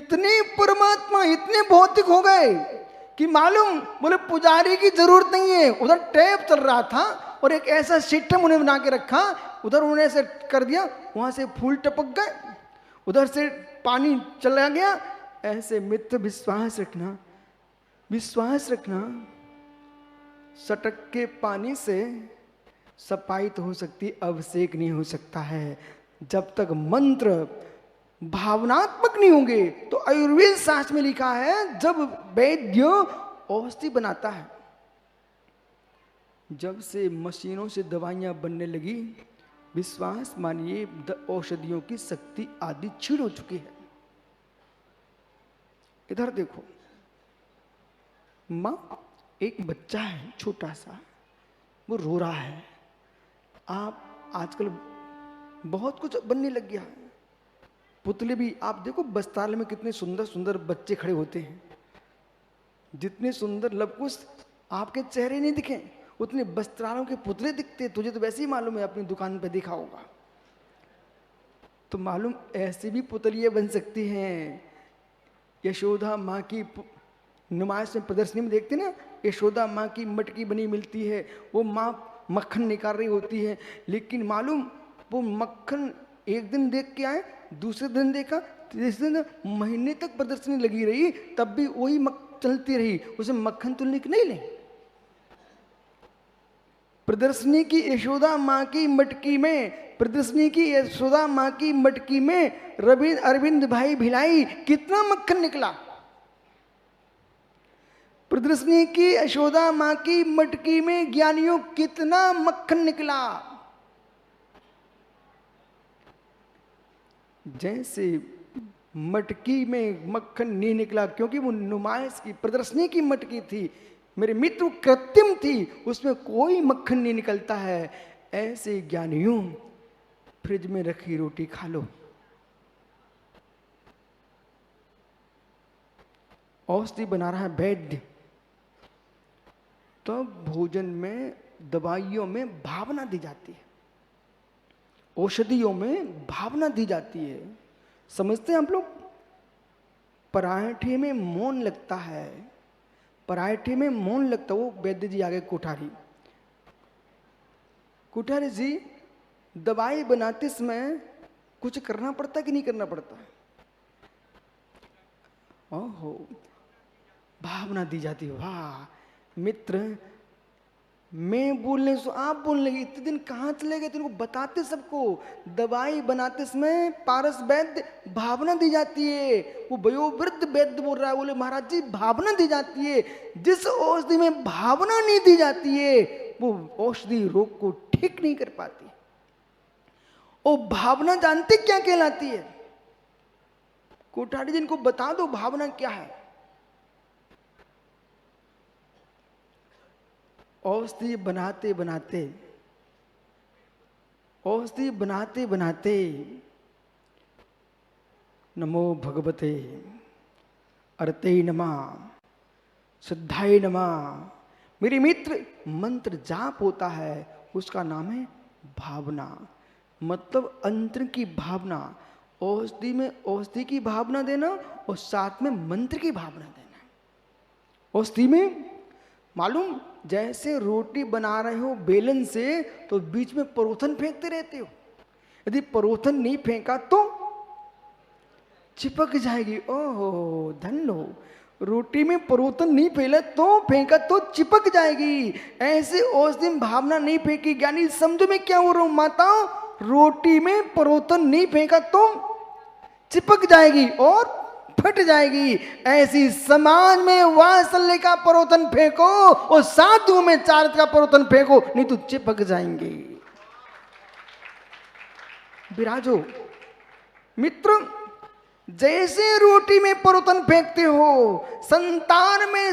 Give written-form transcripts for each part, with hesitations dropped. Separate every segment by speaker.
Speaker 1: इतने परमात्मा इतने भौतिक हो गए कि मालूम, बोले पुजारी की जरूरत नहीं है। उधर टैप चल रहा था और एक ऐसा सिस्टम उन्हें बना के रखा, उधर उन्होंने ऐसे कर दिया, वहां से फूल टपक गए, उधर से पानी चला गया। ऐसे मित्र विश्वास रखना, विश्वास रखना, सटक के पानी से सफाई तो हो सकती, अभिषेक नहीं हो सकता है। जब तक मंत्र भावनात्मक नहीं होंगे। तो आयुर्वेद शास्त्र में लिखा है, जब वैद्य औषधि बनाता है, जब से मशीनों से दवाइयां बनने लगी, विश्वास मानिए औषधियों की शक्ति आदि छीड़ हो चुकी है। इधर देखो, मां, एक बच्चा है छोटा सा, वो रो रहा है। आप आजकल बहुत कुछ बनने लग गया है, पुतले भी आप देखो, वस्त्रालय में कितने सुंदर सुंदर बच्चे खड़े होते हैं, जितने सुंदर लवकुश आपके चेहरे नहीं दिखे उतने वस्त्रालयों के पुतले दिखते। तुझे तो वैसे ही मालूम है, अपनी दुकान पे देखा होगा। तो मालूम ऐसी भी पुतलियां बन सकती हैं। यशोदा माँ की नुमाइश में, प्रदर्शनी में देखते ना, यशोदा माँ की मटकी बनी मिलती है, वो माँ मक्खन निकाल रही होती है। लेकिन मालूम, वो मक्खन एक दिन देख के आए, दूसरे दिन देखा, तीसरे दिन, महीने तक प्रदर्शनी लगी रही, तब भी वही चलती रही, उसे मक्खन तुलने की नहीं ले। प्रदर्शनी की यशोदा माँ की मटकी में, प्रदर्शनी की यशोदा माँ की मटकी में रविंद्र अरविंद भाई भिलाई कितना मक्खन निकला। प्रदर्शनी की यशोदा माँ की मटकी में ज्ञानियों कितना मक्खन निकला। जैसे मटकी में मक्खन नहीं निकला क्योंकि वो नुमाइश की, प्रदर्शनी की मटकी थी मेरे मित्र, कृत्रिम थी, उसमें कोई मक्खन नहीं निकलता है। ऐसे ज्ञानियों, फ्रिज में रखी रोटी खा लो, औषधि बना रहा है वैद्य, तो भोजन में, दवाइयों में भावना दी जाती है, औषधियों में भावना दी जाती है। समझते हैं आप लोग? पराठे में मौन लगता है, पराठे में मौन लगता है। वो वैद्य जी आगे, कोठारी, कोठारी जी, दवाई बनाते समय कुछ करना पड़ता कि नहीं करना पड़ता? ओहो, भावना दी जाती है। वाह मित्र, मैं बोलने से आप बोलने लगे, इतने दिन कहाँ चले गए? तुमको बताते सबको, दवाई बनाते समय पारस वैद्य भावना दी जाती है। वो वयोवृद्ध वैद्य बोल रहा है, बोले महाराज जी भावना दी जाती है। जिस औषधि में भावना नहीं दी जाती है, वो औषधि रोग को ठीक नहीं कर पाती। वो भावना जानते क्या कहलाती है? कोठारी जी इनको बता दो भावना क्या है। औषधि बनाते बनाते, औषधि बनाते बनाते, नमो भगवते अर्ते नमः, सिद्धाय नमः, मेरे मित्र, मंत्र जाप होता है, उसका नाम है भावना। मतलब अंतर की भावना, औषधि में औषधि की भावना देना और साथ में मंत्र की भावना देना। औषधि में मालूम, जैसे रोटी बना रहे हो बेलन से, तो बीच में परोथन फेंकते रहते हो, यदि परोथन नहीं फेंका तो चिपक जाएगी। ओहो धन हो, रोटी में परोथन नहीं फैला तो फेंका तो चिपक जाएगी। ऐसे उस दिन भावना नहीं फेंकी। ज्ञानी समझो मैं क्या हो रहा हूं माताओं, रोटी में परोथन नहीं फेंका तो चिपक जाएगी और फट जाएगी। ऐसी समाज में वात्सल्य का परोथन फेंको और साधु में चारित्र का परोथन फेंको, नहीं तो चिपक जाएंगे। विराजो मित्र, जैसे रोटी में परोथन फेंकते हो, संतान में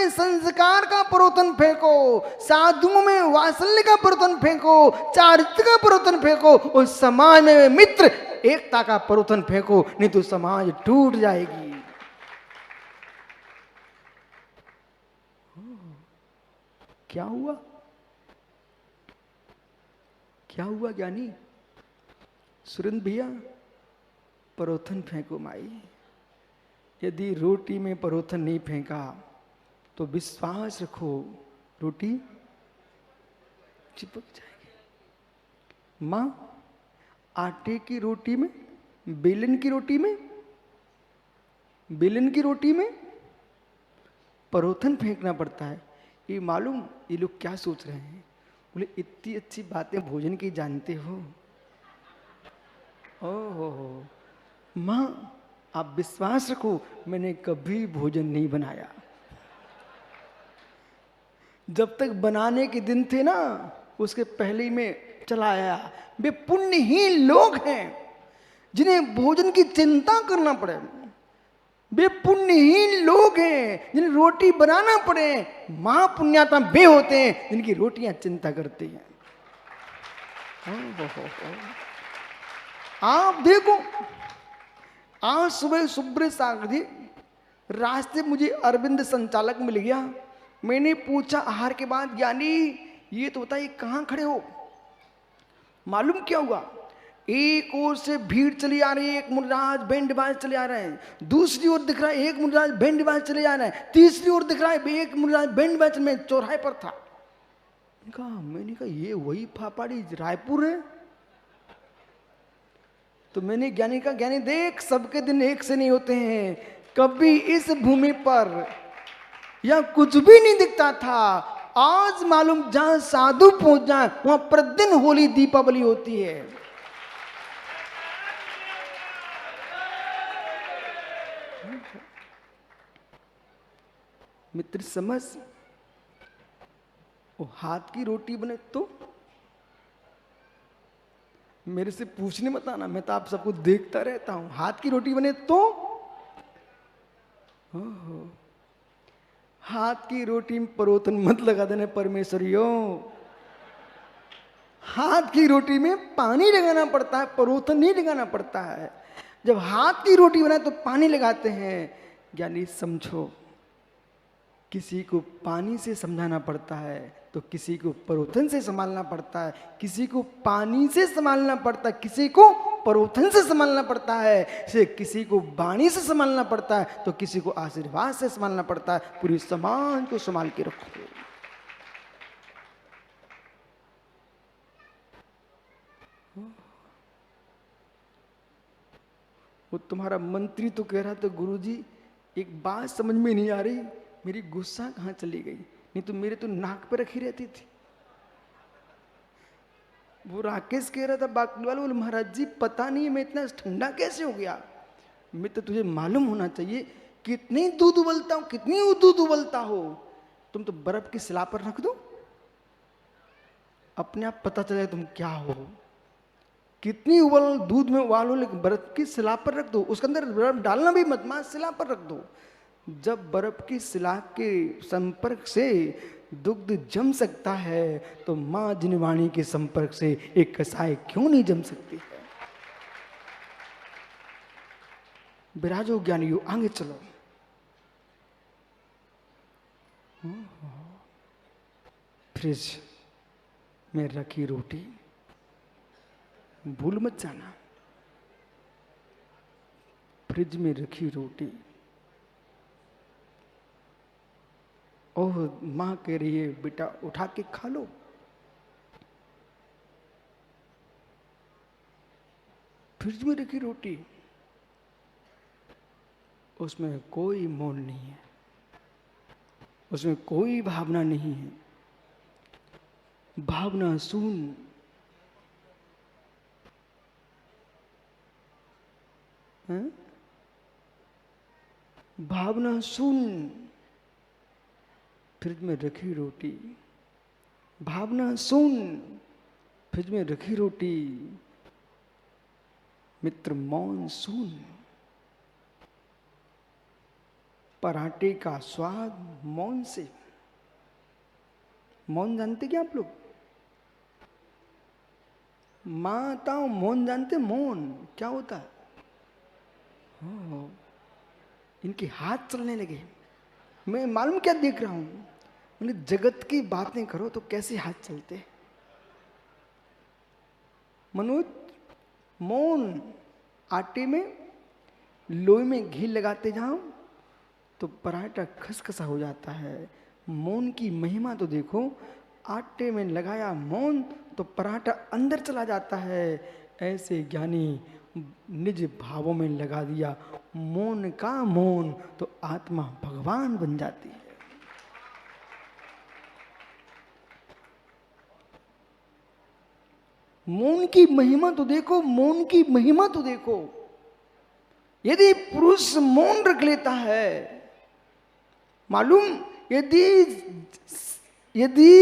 Speaker 1: संस्कार का परोथन फेंको, साधुओं में वात्सल्य का परोथन फेंको, चारित्र का परोथन फेंको और समाज में मित्र एकता का परोथन फेंको, नहीं तो समाज टूट जाएगी। क्या हुआ? क्या हुआ ज्ञानी? सुरेंद्र भैया परोथन फेंको माई। यदि रोटी में परोथन नहीं फेंका तो विश्वास रखो रोटी चिपक जाएगी। मां, आटे की रोटी में, बेलन की रोटी में, बेलन की रोटी में परोथन फेंकना पड़ता है। ये मालूम ये लोग क्या सोच रहे हैं? बोले इतनी अच्छी बातें भोजन की जानते हो। ओहो मां, आप विश्वास रखो मैंने कभी भोजन नहीं बनाया। जब तक बनाने के दिन थे ना, उसके पहले ही मैं चला आया। वे पुण्यहीन लोग हैं जिन्हें भोजन की चिंता करना पड़े। वे पुण्यहीन लोग हैं जिन्हें रोटी बनाना पड़े। महापुण्यात्मा वे होते हैं जिनकी रोटियां चिंता करती हैं। आप देखो, आज सुबह सुब्रत सागरी रास्ते मुझे अरविंद संचालक मिल गया। मैंने पूछा आहार के बाद, ज्ञानी ये तो बताइए कहाँ खड़े हो? मालूम क्या हुआ? एक ओर से भीड़ चली आ रही है, एक मुर्राज बैंड बाज चले आ रहे हैं। दूसरी ओर दिख रहा है एक मुर्राज बैंड बाज चले आ रहे हैं। तीसरी ओर दिख रहा है एक मुर्राज बैंड बाज में चौराहे पर था। मैंने कहा ये वही फापाड़ी रायपुर है। तो मैंने ज्ञानी का, ज्ञानी देख सबके दिन एक से नहीं होते हैं। कभी इस भूमि पर या कुछ भी नहीं दिखता था। आज मालूम जहां साधु पहुंच जाए वहां प्रतिदिन होली दीपावली होती है। मित्र समझ, वो हाथ की रोटी बने तो मेरे से पूछने मत आना, मैं तो आप सबको देखता रहता हूं। हाथ की रोटी बने तो हाथ की रोटी में परोथन मत लगा देना परमेश्वरियों। हाथ की रोटी में पानी लगाना पड़ता है, परोथन नहीं लगाना पड़ता है। जब हाथ की रोटी बनाए तो पानी लगाते हैं। यानी समझो, किसी को पानी से समझाना पड़ता है तो किसी को परोथन से संभालना पड़ता है। किसी को पानी से संभालना पड़ता है, किसी को परोथन से संभालना पड़ता है। से किसी को वाणी से संभालना पड़ता है तो किसी को आशीर्वाद से संभालना पड़ता है। पूरी समाज को संभाल के रखो। वो तुम्हारा मंत्री तो कह रहा था, गुरुजी एक बात समझ में नहीं आ रही, मेरी गुस्सा कहाँ चली गई? नहीं तो मेरे तो नाक पे रखी रहती थी। वो राकेश कह रहा था बाकी वाले, बोले महाराज जी पता नहीं मैं इतना ठंडा कैसे हो गया। मैं तो तुझे मालूम होना चाहिए कितनी दूध उबलता हूं, कितनी दूध उबलता हो। तुम तो बर्फ की सिला पर रख दो, अपने आप पता चले तुम क्या हो। कितनी उबल दूध में उबालो, लेकिन बर्फ की सिला पर रख दो। उसके अंदर बर्फ डालना भी मत, मां सिला पर रख दो। जब बर्फ की सिला के संपर्क से दुग्ध जम सकता है तो मां जिनवाणी के संपर्क से एक कसाई क्यों नहीं जम सकती है? विराजो ज्ञानियों, आगे चलो। फ्रिज में रखी रोटी भूल मत जाना। फ्रिज में रखी रोटी, ओह मां कह रही है बेटा उठा के खा लो। फ्रिज में रखी रोटी, उसमें कोई मोल नहीं है, उसमें कोई भावना नहीं है। भावना शून्य। भावना शून्य। फ्रिज में रखी रोटी, भावना शून्य। फ्रिज में रखी रोटी, मित्र मौन शून्य। पराठे का स्वाद मौन से। मौन जानते क्या आप लोग? माताओं मौन जानते? मौन क्या होता है? इनके हाथ चलने लगे। मैं मालूम क्या देख रहा हूं, मतलब जगत की बातें करो तो कैसे हाथ चलते। मनोज, मौन आटे में लोई में घी लगाते जाओ तो पराठा खसखसा हो जाता है। मौन की महिमा तो देखो, आटे में लगाया मौन तो पराठा अंदर चला जाता है। ऐसे ज्ञानी निज भावों में लगा दिया मौन का मौन तो आत्मा भगवान बन जाती है। मौन की महिमा तो देखो, मौन की महिमा तो देखो। यदि पुरुष मौन रख लेता है, मालूम, यदि यदि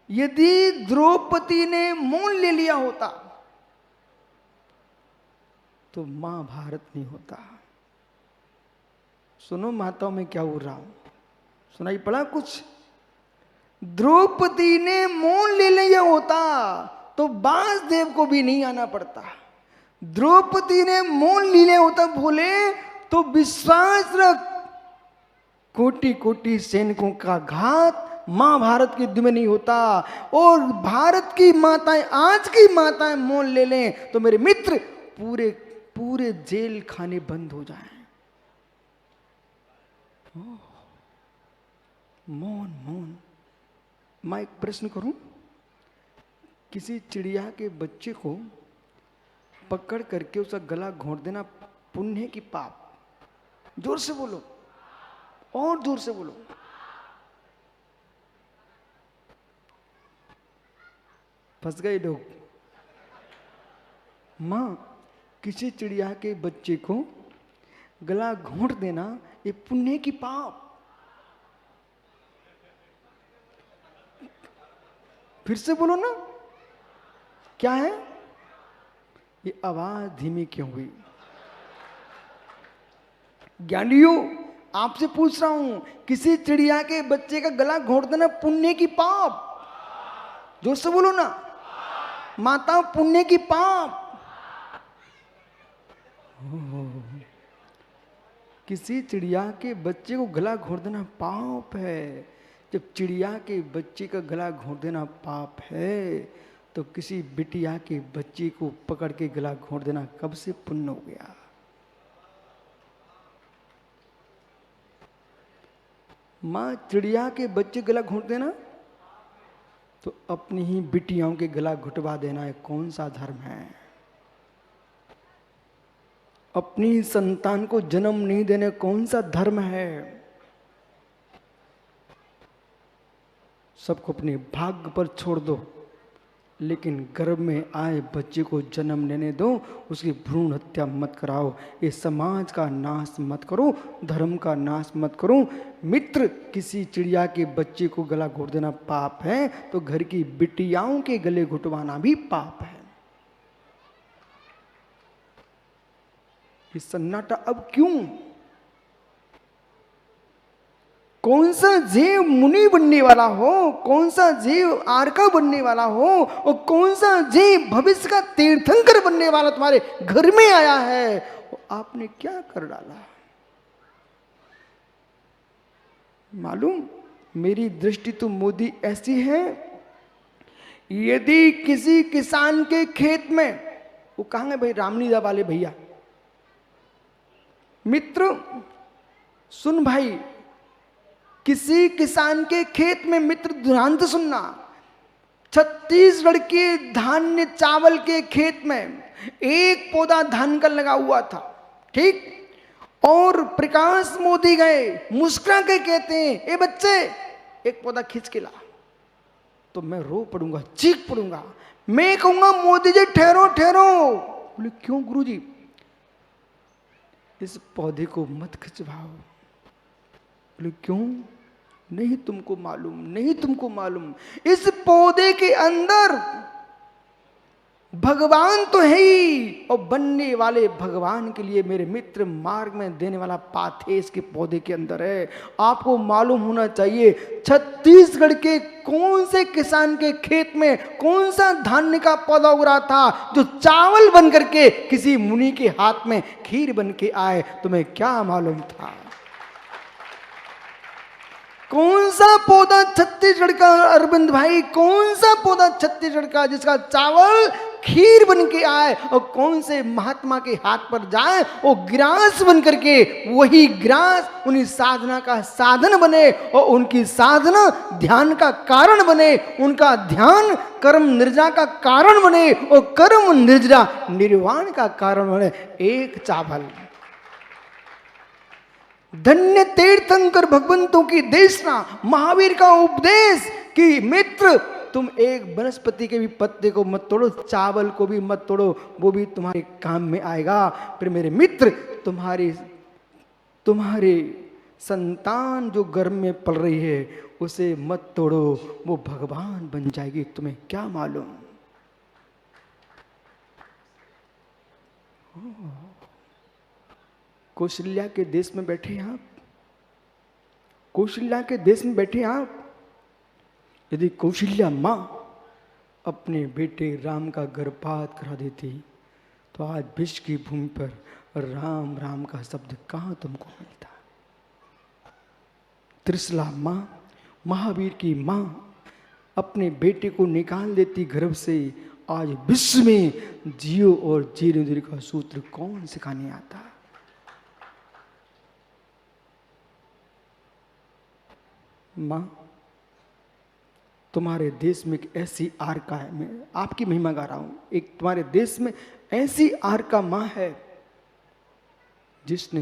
Speaker 1: यदि द्रौपदी ने मौन ले लिया होता तो महाभारत नहीं होता। सुनो माताओं में क्या हो रहा हूं, सुनाई पड़ा कुछ? द्रौपदी ने मौन ले लिया होता तो वासुदेव को भी नहीं आना पड़ता। द्रौपदी ने मौन ले लिया होता बोले तो विश्वास रख, कोटि कोटि सैनिकों का घात महाभारत के युद्ध में नहीं होता। और भारत की माताएं, आज की माताएं मौन ले लें तो मेरे मित्र पूरे पूरे जेल खाने बंद हो जाएं। मौन मौन। मैं एक प्रश्न करूं, किसी चिड़िया के बच्चे को पकड़ करके उसका गला घोंट देना पुण्य है कि पाप? जोर से बोलो, और जोर से बोलो। फंस गए लोग। मां, किसी चिड़िया के बच्चे को गला घोंट देना ये पुण्य है कि पाप? फिर से बोलो ना, क्या है? ये आवाज धीमी क्यों हुई? ज्ञानियों, आपसे पूछ रहा हूं, किसी चिड़िया के बच्चे का गला घोंट देना पुण्य की पाप? जोर से बोलो ना। माता, पुण्य की पाप? किसी चिड़िया के बच्चे को गला घोंट देना पाप है। जब चिड़िया के बच्चे का गला घोंट देना पाप है तो किसी बिटिया के बच्चे को पकड़ के गला घोंट देना कब से पुण्य हो गया? मां, चिड़िया के बच्चे गला घोंट देना तो अपनी ही बिटियाओं के गला घुटवा देना है कौन सा धर्म है? अपनी संतान को जन्म नहीं देने कौन सा धर्म है? सबको अपने भाग्य पर छोड़ दो, लेकिन गर्भ में आए बच्चे को जन्म लेने दो, उसकी भ्रूण हत्या मत कराओ। ये समाज का नाश मत करो, धर्म का नाश मत करो। मित्र, किसी चिड़िया के बच्चे को गला घोंट देना पाप है तो घर की बिटियाओं के गले घुटवाना भी पाप है। ये सन्नाटा अब क्यों? कौन सा जीव मुनि बनने वाला हो, कौन सा जीव आर्का बनने वाला हो, और कौन सा जीव भविष्य का तीर्थंकर बनने वाला तुम्हारे घर में आया है, आपने क्या कर डाला? मालूम, मेरी दृष्टि तो मोदी ऐसी है, यदि किसी किसान के खेत में, वो कहाँ है भाई रामलीला वाले भैया? मित्र सुन भाई, किसी किसान के खेत में, मित्र ध्यान से सुनना, छत्तीसगढ़ के धान्य चावल के खेत में एक पौधा धान का लगा हुआ था, ठीक? और प्रकाश मोदी गए, मुस्कुरा के कहते हैं, ए बच्चे एक पौधा खींच के ला। तो मैं रो पड़ूंगा, चीख पड़ूंगा, मैं कहूंगा मोदी जी ठहरो ठहरो। बोले क्यों गुरुजी? इस पौधे को मत खिंचवाओ। बोले क्यों? नहीं तुमको मालूम, नहीं तुमको मालूम, इस पौधे के अंदर भगवान तो है ही, और बनने वाले भगवान के लिए मेरे मित्र मार्ग में देने वाला पाथे इसके पौधे के अंदर है। आपको मालूम होना चाहिए छत्तीसगढ़ के कौन से किसान के खेत में कौन सा धान्य का पौधा उग रहा था जो चावल बन करके किसी मुनि के हाथ में खीर बन के आए। तुम्हें क्या मालूम था? कौन सा पौधा छत्तीसगढ़ का? अरविंद भाई, कौन सा पौधा छत्तीसगढ़ का जिसका चावल खीर बन के आए और कौन से महात्मा के हाथ पर जाए वो ग्रास बन करके वही ग्रास उन्हीं साधना का साधन बने और उनकी साधना ध्यान का कारण बने, उनका ध्यान कर्म निर्जा का कारण बने और कर्म निर्जा निर्वाण का कारण बने। एक चावल। धन्य तीर्थंकर भगवंतों की देशना, महावीर का उपदेश कि मित्र तुम एक वनस्पति के भी पत्ते को मत तोड़ो, चावल को भी मत तोड़ो, वो भी तुम्हारे काम में आएगा। फिर मेरे मित्र तुम्हारे संतान जो गर्भ में पल रही है उसे मत तोड़ो, वो भगवान बन जाएगी, तुम्हें क्या मालूम। कौशल्या के देश में बैठे आप, कौशल्या के देश में बैठे आप, यदि कौशल्या माँ अपने बेटे राम का गर्भपात करा देती तो आज विश्व की भूमि पर राम राम का शब्द कहाँ तुमको मिलता। त्रिशला माँ, महावीर की माँ अपने बेटे को निकाल देती गर्भ से, आज विश्व में जियो और जीने जीने का सूत्र कौन सिखाने आता। माँ तुम्हारे देश में एक ऐसी आर्का है, मैं आपकी महिमा गा रहा हूं, एक तुम्हारे देश में ऐसी आर्का माँ है जिसने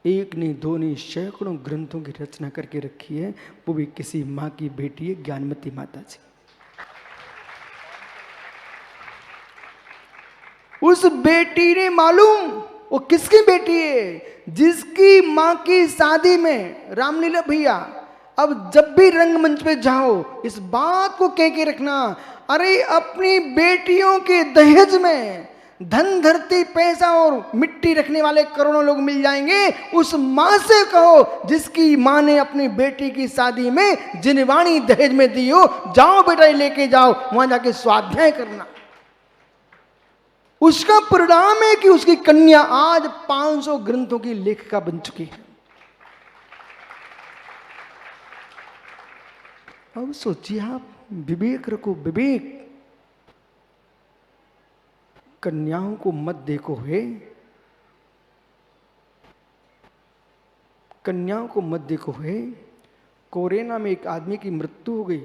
Speaker 1: एक नहीं दो नहीं सैकड़ों ग्रंथों की रचना करके रखी है, वो भी किसी माँ की बेटी है, ज्ञानमती माता जी। उस बेटी ने मालूम वो किसकी बेटी है, जिसकी माँ की शादी में रामलीला भैया, अब जब भी रंगमंच पे जाओ इस बात को कह के रखना, अरे अपनी बेटियों के दहेज में धन धरती पैसा और मिट्टी रखने वाले करोड़ों लोग मिल जाएंगे। उस माँ से कहो जिसकी माँ ने अपनी बेटी की शादी में जिनवाणी दहेज में दी हो, जाओ बेटा लेके जाओ, वहां जाके स्वाध्याय करना। उसका परिणाम है कि उसकी कन्या आज 500 ग्रंथों की लेखिका बन चुकी है। अब सोचिए आप, विवेक रखो, विवेक। कन्याओं को मत देखो है, कन्याओं को मत देखो है। कोरेना में एक आदमी की मृत्यु हो गई,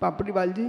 Speaker 1: पापड़ी बाल जी।